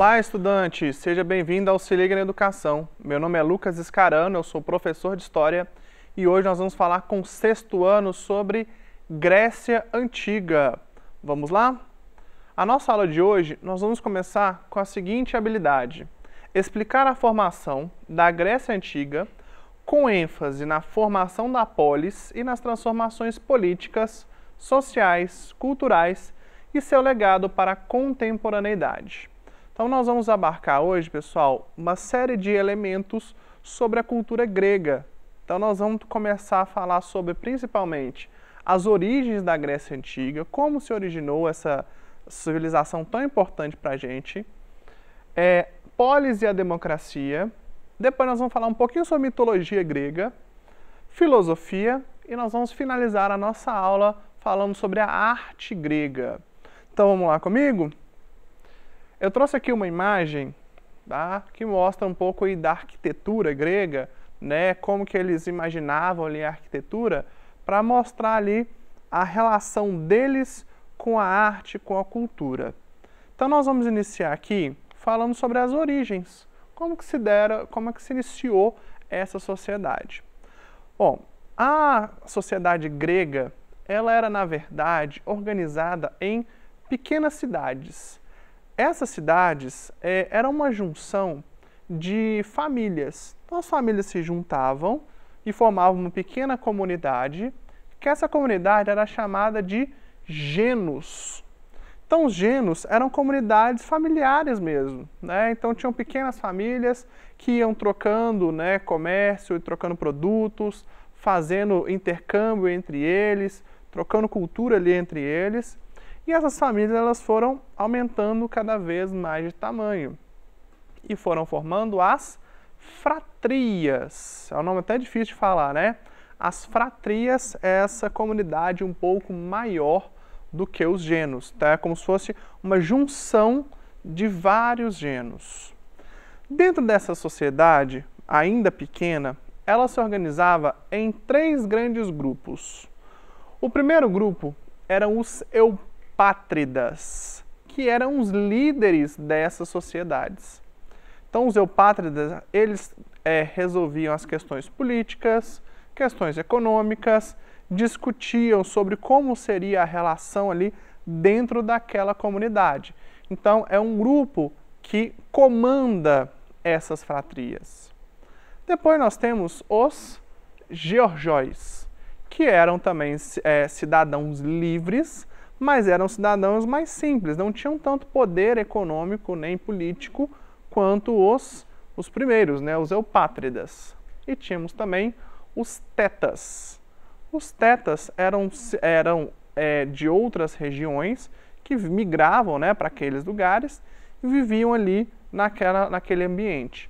Olá, estudante! Seja bem-vindo ao Se Liga na Educação. Meu nome é Lucas Scarano, eu sou professor de História e hoje nós vamos falar com o 6º ano sobre Grécia Antiga. Vamos lá? A nossa aula de hoje, nós vamos começar com a seguinte habilidade: explicar a formação da Grécia Antiga com ênfase na formação da polis e nas transformações políticas, sociais, culturais e seu legado para a contemporaneidade. Então nós vamos abarcar hoje, pessoal, uma série de elementos sobre a cultura grega. Então nós vamos começar a falar sobre, principalmente, as origens da Grécia Antiga, como se originou essa civilização tão importante para a gente, polis e a democracia. Depois nós vamos falar um pouquinho sobre mitologia grega, filosofia, e nós vamos finalizar a nossa aula falando sobre a arte grega. Então vamos lá comigo? Eu trouxe aqui uma imagem, tá, que mostra um pouco aí da arquitetura grega, né, como que eles imaginavam ali a arquitetura, para mostrar ali a relação deles com a arte, com a cultura. Então nós vamos iniciar aqui falando sobre as origens, como que se iniciou essa sociedade. Bom, a sociedade grega, ela era na verdade organizada em pequenas cidades. Essas cidades eram uma junção de famílias. Então as famílias se juntavam e formavam uma pequena comunidade, que essa comunidade era chamada de genos. Então os genos eram comunidades familiares mesmo, né? Então tinham pequenas famílias que iam trocando, né, comércio, trocando produtos, fazendo intercâmbio entre eles, trocando cultura ali entre eles. E essas famílias elas foram aumentando cada vez mais de tamanho e foram formando as fratrias. É um nome até difícil de falar, né? As fratrias é essa comunidade um pouco maior do que os genos, tá? É como se fosse uma junção de vários genos. Dentro dessa sociedade, ainda pequena, ela se organizava em 3 grandes grupos. O primeiro grupo eram os eupátridas, que eram os líderes dessas sociedades. Então, os eupátridas, eles resolviam as questões políticas, questões econômicas, discutiam sobre como seria a relação ali dentro daquela comunidade. Então, é um grupo que comanda essas fratrias. Depois nós temos os georgóis, que eram também cidadãos livres, mas eram cidadãos mais simples, não tinham tanto poder econômico nem político quanto os primeiros, né, os eupátridas. E tínhamos também os tetas. Os tetas eram de outras regiões que migravam, né, para aqueles lugares e viviam ali naquele ambiente.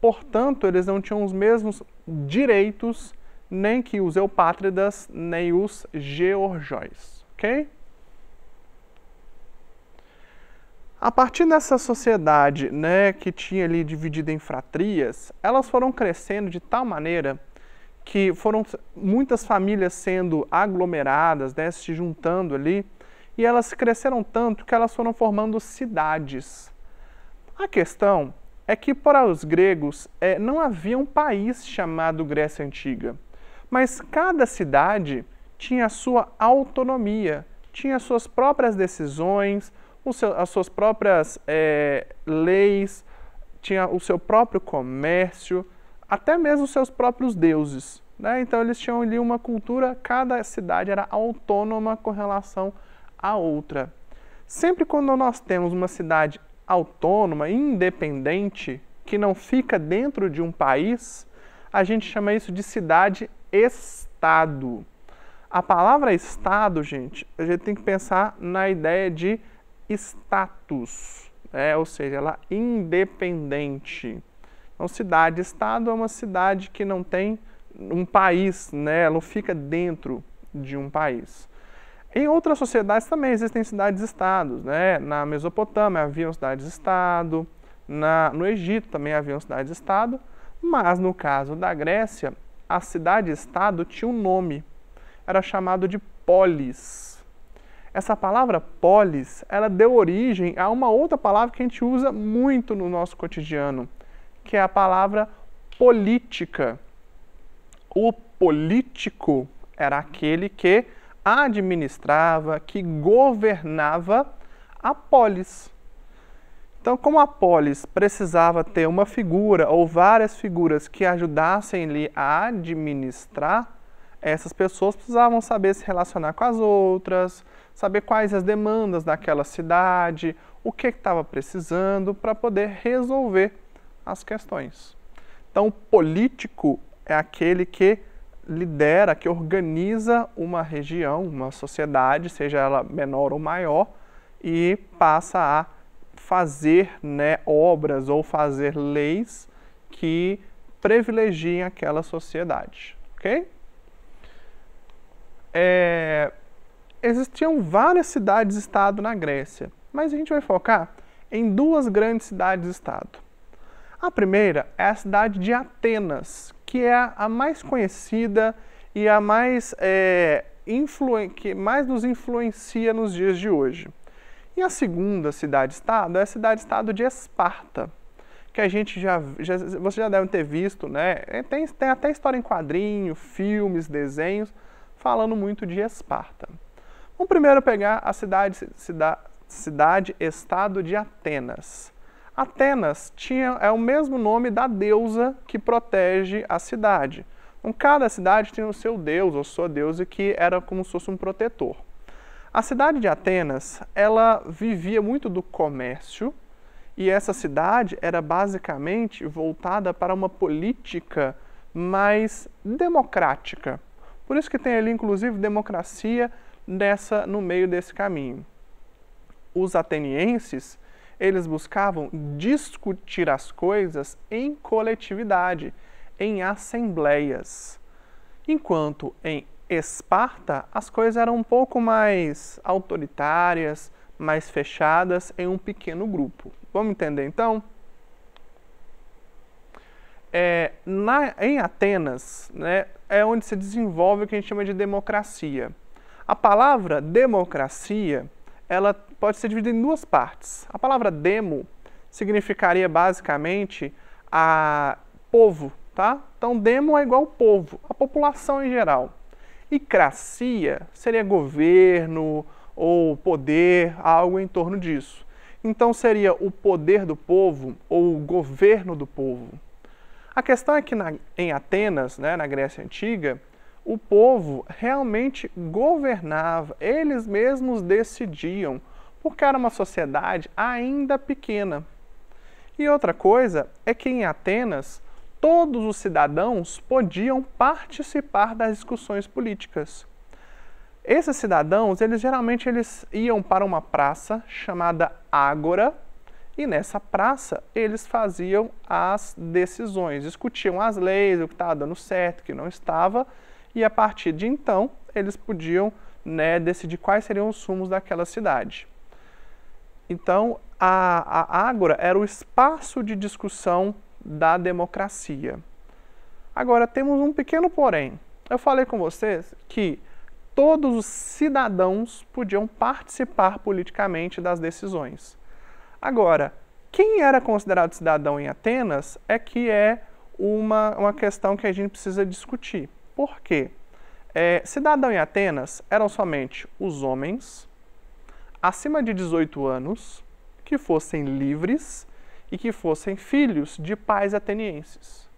Portanto, eles não tinham os mesmos direitos nem que os eupátridas, nem os georgóis, ok? A partir dessa sociedade, né, que tinha ali dividida em fratrias, elas foram crescendo de tal maneira que foram muitas famílias sendo aglomeradas, né, se juntando ali, e elas cresceram tanto que elas foram formando cidades. A questão é que para os gregos não havia um país chamado Grécia Antiga, mas cada cidade tinha a sua autonomia, tinha as suas próprias decisões, as suas próprias leis, tinha o seu próprio comércio, até mesmo os seus próprios deuses, né? Então eles tinham ali uma cultura, cada cidade era autônoma com relação à outra. Sempre quando nós temos uma cidade autônoma, independente, que não fica dentro de um país, a gente chama isso de cidade-estado. A palavra estado, gente, a gente tem que pensar na ideia de status, ou seja, ela é independente. Então, cidade-estado é uma cidade que não tem um país, né? Ela não fica dentro de um país. Em outras sociedades também existem cidades-estados, né? Na Mesopotâmia haviam cidades-estado, no Egito também haviam cidades-estado, mas no caso da Grécia, a cidade-estado tinha um nome, era chamado de polis. Essa palavra polis, ela deu origem a uma outra palavra que a gente usa muito no nosso cotidiano, que é a palavra política. O político era aquele que administrava, que governava a polis. Então, como a polis precisava ter uma figura ou várias figuras que ajudassem ali a administrar, essas pessoas precisavam saber se relacionar com as outras, saber quais as demandas daquela cidade, o que estava precisando para poder resolver as questões. Então, o político é aquele que lidera, que organiza uma região, uma sociedade, seja ela menor ou maior, e passa a fazer, né, obras ou fazer leis que privilegiem aquela sociedade, ok? Existiam várias cidades-estado na Grécia, mas a gente vai focar em duas grandes cidades-estado. A primeira é a cidade de Atenas, que é a mais conhecida e a mais, que mais nos influencia nos dias de hoje. E a segunda cidade-estado é a cidade-estado de Esparta, que a gente você já deve ter visto, né? Tem até história em quadrinho, filmes, desenhos, falando muito de Esparta. Vamos primeiro pegar a cidade-estado de Atenas. Atenas é o mesmo nome da deusa que protege a cidade. Então, cada cidade tinha o seu deus ou sua deusa que era como se fosse um protetor. A cidade de Atenas, ela vivia muito do comércio e essa cidade era basicamente voltada para uma política mais democrática. Por isso que tem ali, inclusive, democracia no meio desse caminho. Os atenienses, eles buscavam discutir as coisas em coletividade, em assembleias. Enquanto em Esparta, as coisas eram um pouco mais autoritárias, mais fechadas em um pequeno grupo. Vamos entender então? Em Atenas, né, é onde se desenvolve o que a gente chama de democracia. A palavra democracia, ela pode ser dividida em duas partes. A palavra demo significaria basicamente povo, tá? Então, demo é igual povo, a população em geral. E cracia seria governo ou poder, algo em torno disso. Então, seria o poder do povo ou o governo do povo. A questão é que em Atenas, né, na Grécia Antiga, o povo realmente governava, eles mesmos decidiam, porque era uma sociedade ainda pequena. E outra coisa é que em Atenas, todos os cidadãos podiam participar das discussões políticas. Esses cidadãos, geralmente iam para uma praça chamada Ágora, e nessa praça eles faziam as decisões, discutiam as leis, o que estava dando certo, o que não estava, e a partir de então eles podiam, né, decidir quais seriam os rumos daquela cidade. Então, a Ágora era o espaço de discussão da democracia. Agora, temos um pequeno porém. Eu falei com vocês que todos os cidadãos podiam participar politicamente das decisões. Agora, quem era considerado cidadão em Atenas é uma questão que a gente precisa discutir. Por quê? Cidadão em Atenas eram somente os homens acima de 18 anos que fossem livres e que fossem filhos de pais atenienses.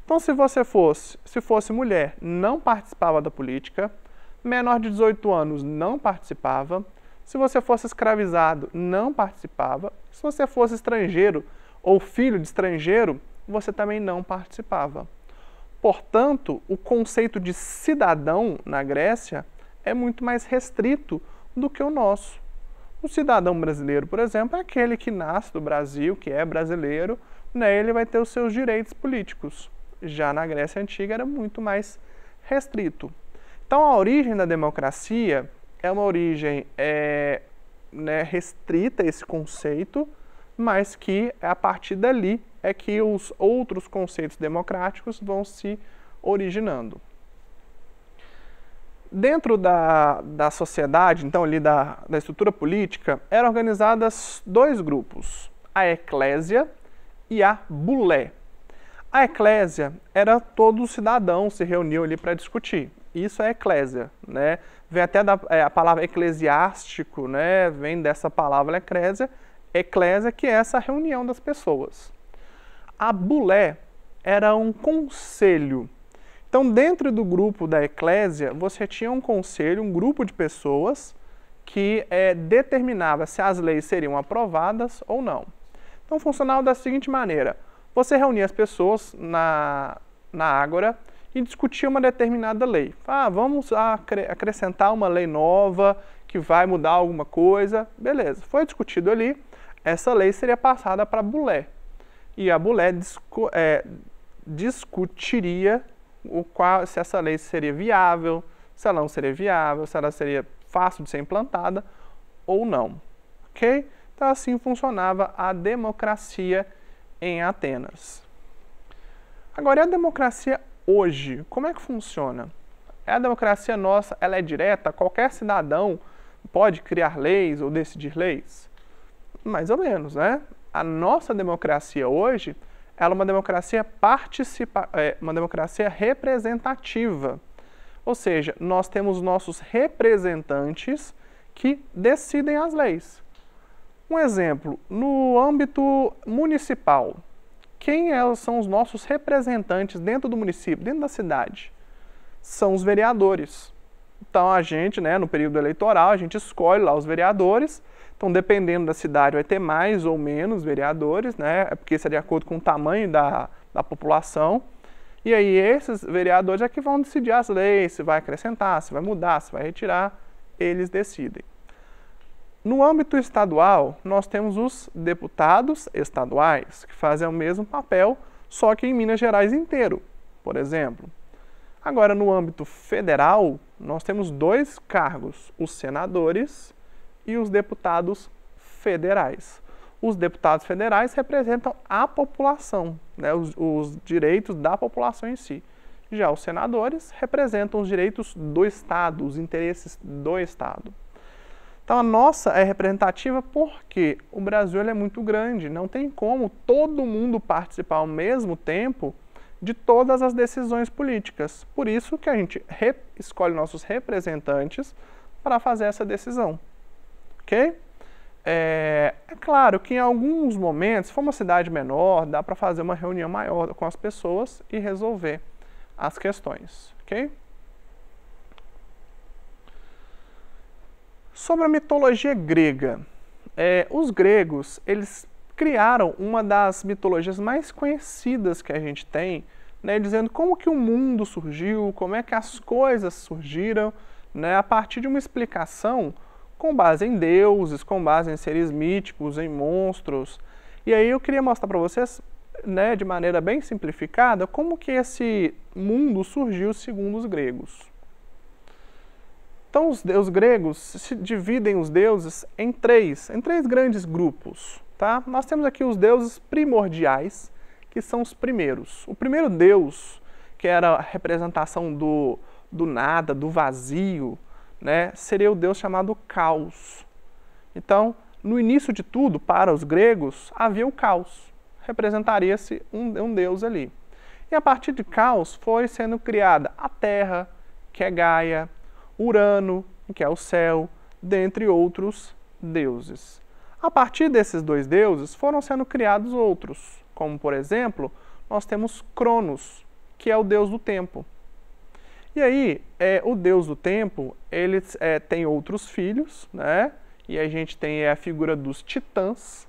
Então, se fosse mulher, não participava da política, menor de 18 anos não participava, se você fosse escravizado, não participava, se você fosse estrangeiro ou filho de estrangeiro, você também não participava. Portanto, o conceito de cidadão na Grécia é muito mais restrito do que o nosso. O cidadão brasileiro, por exemplo, é aquele que nasce do Brasil, que é brasileiro, né, ele vai ter os seus direitos políticos. Já na Grécia Antiga era muito mais restrito. Então, a origem da democracia é uma origem né, restrita a esse conceito, mas que a partir dali é que os outros conceitos democráticos vão se originando. Dentro da sociedade, então ali da estrutura política, eram organizadas dois grupos, a eclésia e a bulé. A eclésia era todo o cidadão se reuniu ali para discutir. Isso é eclésia, né? Vem até a palavra eclesiástico, né? Vem dessa palavra eclésia, que é essa reunião das pessoas. A bulé era um conselho. Então, dentro do grupo da eclésia, você tinha um conselho, um grupo de pessoas que determinava se as leis seriam aprovadas ou não. Então, funcionava da seguinte maneira: você reunia as pessoas na ágora e discutia uma determinada lei. Vamos acrescentar uma lei nova que vai mudar alguma coisa. Beleza, foi discutido ali, essa lei seria passada para a bulé. E a bulé discutiria se essa lei seria viável, se ela não seria viável, se ela seria fácil de ser implantada ou não. Ok? Então assim funcionava a democracia em Atenas. Agora, e a democracia hoje? Como é que funciona? A democracia nossa, ela é direta? Qualquer cidadão pode criar leis ou decidir leis? Mais ou menos, né? A nossa democracia hoje, ela é uma democracia uma democracia representativa. Ou seja, nós temos nossos representantes que decidem as leis. Um exemplo, no âmbito municipal, quem são os nossos representantes dentro do município, dentro da cidade? São os vereadores. Então a gente, né, no período eleitoral, a gente escolhe lá os vereadores. Então, dependendo da cidade, vai ter mais ou menos vereadores, né? Porque isso é de acordo com o tamanho da população. E aí esses vereadores é que vão decidir as leis, se vai acrescentar, se vai mudar, se vai retirar, eles decidem. No âmbito estadual, nós temos os deputados estaduais, que fazem o mesmo papel, só que em Minas Gerais inteiro, por exemplo. Agora, no âmbito federal, nós temos dois cargos, os senadores e os deputados federais. Os deputados federais representam a população, né, os direitos da população em si. Já os senadores representam os direitos do Estado, os interesses do Estado. Então a nossa é representativa porque o Brasil é muito grande, não tem como todo mundo participar ao mesmo tempo de todas as decisões políticas. Por isso que a gente escolhe nossos representantes para fazer essa decisão. Ok? É claro que em alguns momentos, se for uma cidade menor, dá para fazer uma reunião maior com as pessoas e resolver as questões. Ok? Sobre a mitologia grega. Os gregos, eles criaram uma das mitologias mais conhecidas que a gente tem, né, dizendo como que o mundo surgiu, como é que as coisas surgiram, né, a partir de uma explicação com base em deuses, com base em seres míticos, em monstros. E aí eu queria mostrar para vocês, né, de maneira bem simplificada, como que esse mundo surgiu segundo os gregos. Então os gregos se dividem os deuses em três grandes grupos. Tá? Nós temos aqui os deuses primordiais, que são os primeiros. O primeiro deus, que era a representação do nada, do vazio, né, seria o deus chamado Caos. Então, no início de tudo, para os gregos, havia o caos. Representaria-se um deus ali. E a partir de Caos foi sendo criada a Terra, que é Gaia, Urano, que é o céu, dentre outros deuses. A partir desses dois deuses foram sendo criados outros, como por exemplo, nós temos Cronos, que é o deus do tempo. E aí, o deus do tempo, ele tem outros filhos, né? E a gente tem a figura dos titãs,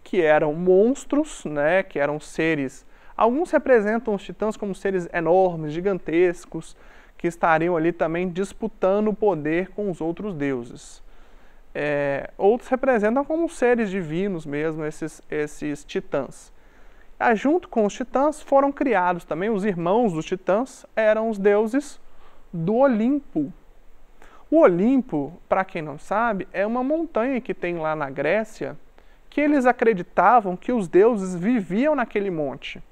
que eram monstros, né? Que eram seres. Alguns representam os titãs como seres enormes, gigantescos, que estariam ali também disputando o poder com os outros deuses. Outros representam como seres divinos mesmo, esses titãs. Junto com os titãs foram criados também, os irmãos dos titãs eram os deuses do Olimpo. O Olimpo, para quem não sabe, é uma montanha que tem lá na Grécia, que eles acreditavam que os deuses viviam naquele monte.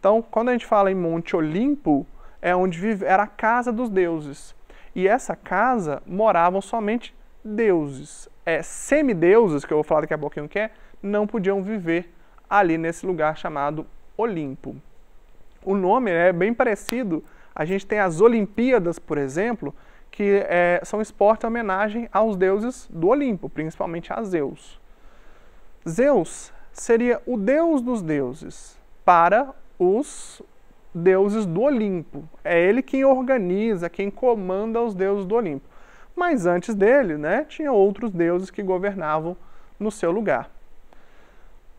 Então, quando a gente fala em Monte Olimpo, é onde era a casa dos deuses. E essa casa moravam somente deuses. Semideuses, que eu vou falar daqui a pouquinho que não podiam viver ali nesse lugar chamado Olimpo. O nome é bem parecido. A gente tem as Olimpíadas, por exemplo, que são esportes em homenagem aos deuses do Olimpo, principalmente a Zeus. Zeus seria o deus dos deuses para os deuses do Olimpo. É ele quem organiza, quem comanda os deuses do Olimpo. Mas antes dele, né, tinha outros deuses que governavam no seu lugar.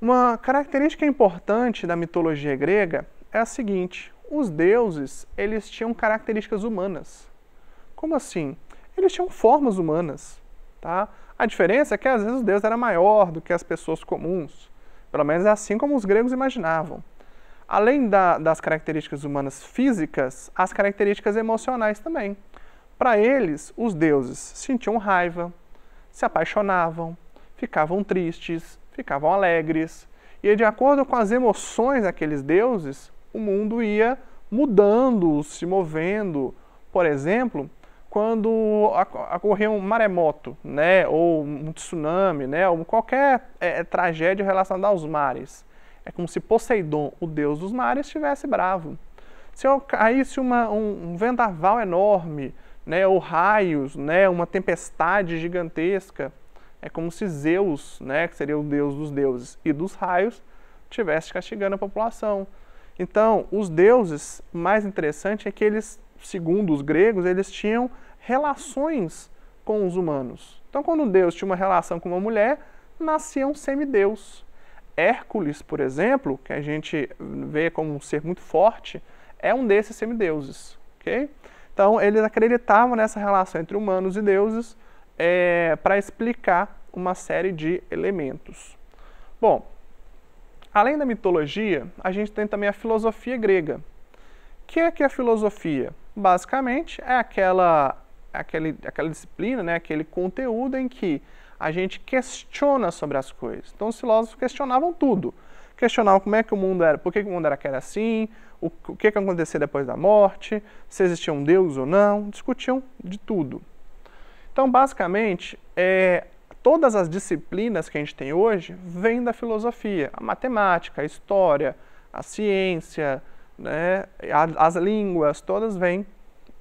Uma característica importante da mitologia grega é a seguinte: os deuses, eles tinham características humanas. Como assim? Eles tinham formas humanas, tá? A diferença é que às vezes o deus era maior do que as pessoas comuns. Pelo menos é assim como os gregos imaginavam. Além das características humanas físicas, as características emocionais também. Para eles, os deuses sentiam raiva, se apaixonavam, ficavam tristes, ficavam alegres. E de acordo com as emoções daqueles deuses, o mundo ia mudando, se movendo. Por exemplo, quando ocorria um maremoto, né, ou um tsunami, né, ou qualquer tragédia relacionada aos mares. É como se Poseidon, o deus dos mares, estivesse bravo. Se caísse um vendaval enorme, né, ou raios, né, uma tempestade gigantesca, é como se Zeus, né, que seria o deus dos deuses e dos raios, estivesse castigando a população. Então, os deuses, o mais interessante é que eles, segundo os gregos, eles tinham relações com os humanos. Então, quando um deus tinha uma relação com uma mulher, nascia um semideus. Hércules, por exemplo, que a gente vê como um ser muito forte, é um desses semideuses. Okay? Então, eles acreditavam nessa relação entre humanos e deuses para explicar uma série de elementos. Bom, além da mitologia, a gente tem também a filosofia grega. O que é a filosofia? Basicamente, é aquela disciplina, né, aquele conteúdo em que a gente questiona sobre as coisas. Então, os filósofos questionavam tudo. Questionavam como é que o mundo era, por que o mundo era que era assim, o que ia acontecer depois da morte, se existia um Deus ou não, discutiam de tudo. Então, basicamente, todas as disciplinas que a gente tem hoje vêm da filosofia. A matemática, a história, a ciência, né, as línguas, todas vêm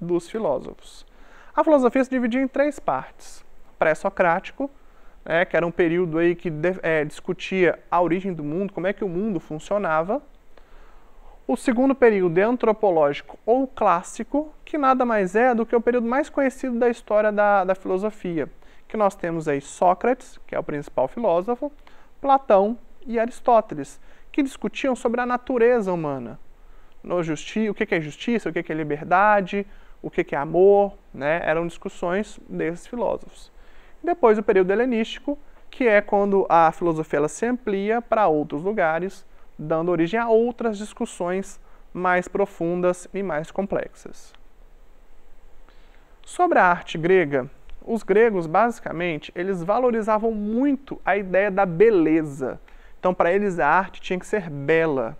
dos filósofos. A filosofia se dividia em 3 partes. Pré-socrático, que era um período aí que discutia a origem do mundo, como é que o mundo funcionava. O segundo período é antropológico ou clássico, que nada mais é do que o período mais conhecido da história da filosofia, que nós temos aí Sócrates, que é o principal filósofo, Platão e Aristóteles, que discutiam sobre a natureza humana. O que é justiça, o que é liberdade, o que é amor, né? Eram discussões desses filósofos. Depois o período helenístico, que é quando a filosofia ela se amplia para outros lugares, dando origem a outras discussões mais profundas e mais complexas. Sobre a arte grega, os gregos, basicamente, eles valorizavam muito a ideia da beleza. Então, para eles, a arte tinha que ser bela.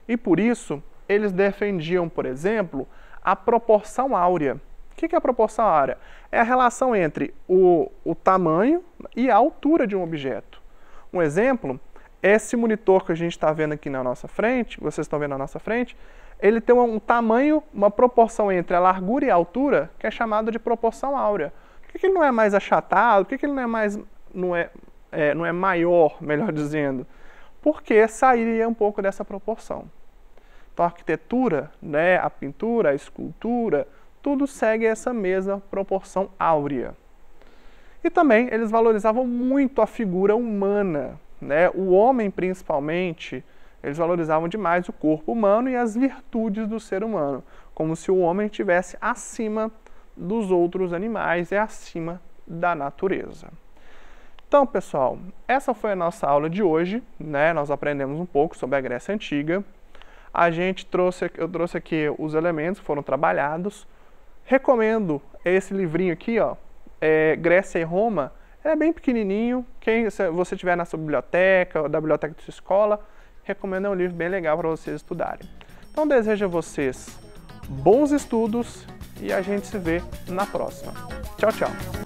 E, por isso, eles defendiam, por exemplo, a proporção áurea. O que é a proporção áurea? É a relação entre o tamanho e a altura de um objeto. Um exemplo, esse monitor que a gente está vendo aqui na nossa frente, vocês estão vendo na nossa frente, ele tem um tamanho, uma proporção entre a largura e a altura, que é chamada de proporção áurea. Por que ele não é mais achatado? Por que ele não é maior, melhor dizendo? Porque sairia um pouco dessa proporção. Então a arquitetura, né, a pintura, a escultura, tudo segue essa mesma proporção áurea. E também eles valorizavam muito a figura humana, né? O homem principalmente, eles valorizavam demais o corpo humano e as virtudes do ser humano, como se o homem estivesse acima dos outros animais e acima da natureza. Então, pessoal, essa foi a nossa aula de hoje, né? Nós aprendemos um pouco sobre a Grécia Antiga. Eu trouxe aqui os elementos que foram trabalhados. Recomendo esse livrinho aqui, ó, Grécia e Roma. É bem pequenininho. Se você tiver na sua biblioteca ou da biblioteca da sua escola, recomendo, é um livro bem legal para vocês estudarem. Então, desejo a vocês bons estudos e a gente se vê na próxima. Tchau, tchau!